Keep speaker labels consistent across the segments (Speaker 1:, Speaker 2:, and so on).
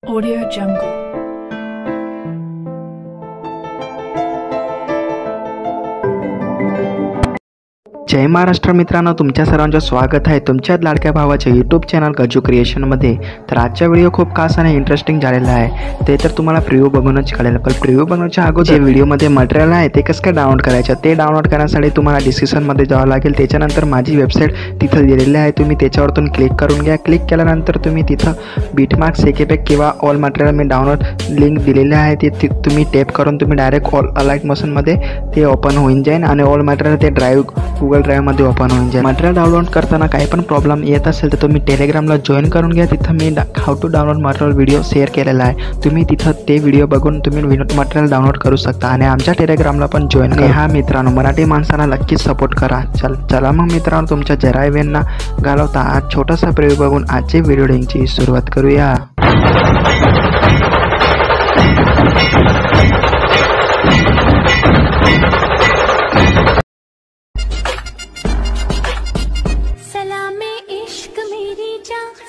Speaker 1: Audio Jungle.
Speaker 2: जय महाराष्ट्र मित्रांनो, तुमच्या सर्वांचं स्वागत आहे तुमच्या लाडक्या भावाच्या यूट्यूब चॅनल गजू क्रिएशनमध्ये। तर आजचा व्हिडिओ खूप खास आणि इंटरेस्टिंग झालेला आहे। ते तर तुम्हाला प्रिव्ह्यू बघूनच कळेल, पण प्रिव्ह्यू बघण्याच्या अगोदर व्हिडिओमध्ये मटेरियल आहे ते कसं काय डाउनलोड करायचं ते डाउनलोड करण्यासाठी तुम्हाला डिस्क्रिप्शनमध्ये जावं लागेल। त्याच्यानंतर माझी वेबसाईट तिथं दिलेली आहे, तुम्ही त्याच्यावरतून क्लिक करून घ्या। क्लिक केल्यानंतर तुम्ही तिथं बीटमार्क सेकेपॅक किंवा ऑल मटेरियल मी डाउनलोड लिंक दिलेली आहे, ते तुम्ही टॅप करून तुम्ही डायरेक्ट ऑल अलाइट मोशनमध्ये ते ओपन होऊन जाईल आणि ऑल मटेरियल ते गूगल ड्राईव्हमध्ये ओपन होऊन जाईल। मटेरियल डाउनलोड करताना काही पण प्रॉब्लेम येत असेल तर तुम्ही टेलिग्रामला जॉईन करून घ्या। तिथं मी how to download material video share केलेला आहे, तुम्ही तिथं ते व्हिडिओ बघून तुम्ही मटेरियल डाउनलोड करू शकता आणि आमच्या टेलिग्रामला पण जॉईन करा। हा मित्रांनो, मराठी माणसांना नक्कीच सपोर्ट करा। चला मग मित्रांनो, तुमच्या जरा वेळ न घालवता आज छोटासा प्रिव्ह्यू बघून आजची व्हिडिओची सुरुवात करूया।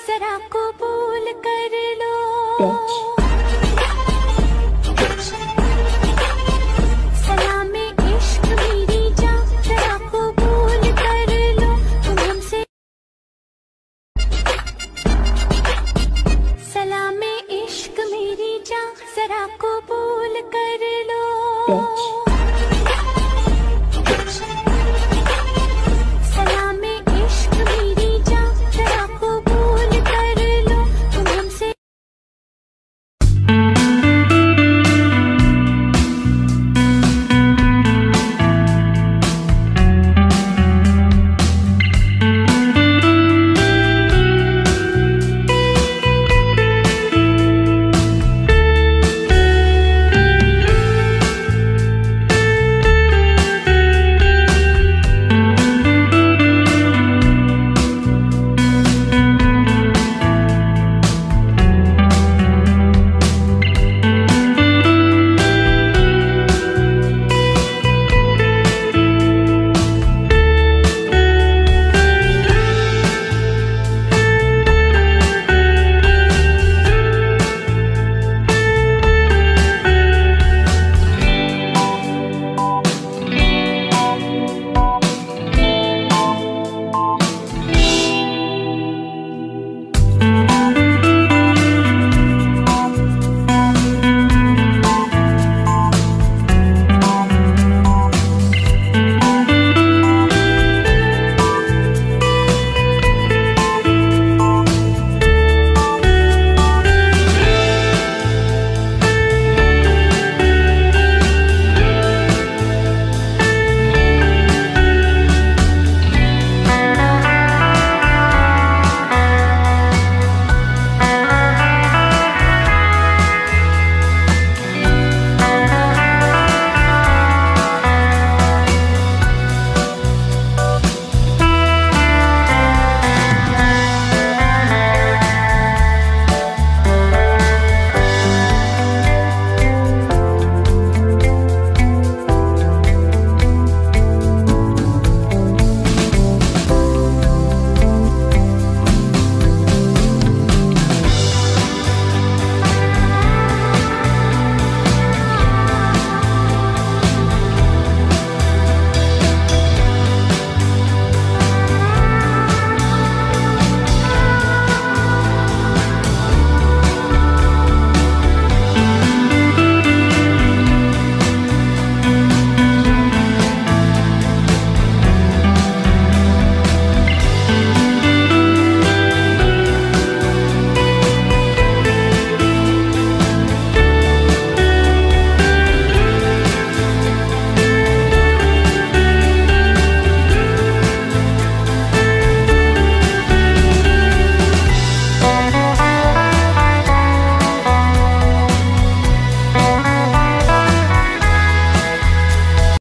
Speaker 3: जरा कबूल कर लो, सलामे इश्क मेरी जान, जरा कबूल कर लो, तुम हमसे सलामे इश्क मेरी जान, जरा कबूल कर लो।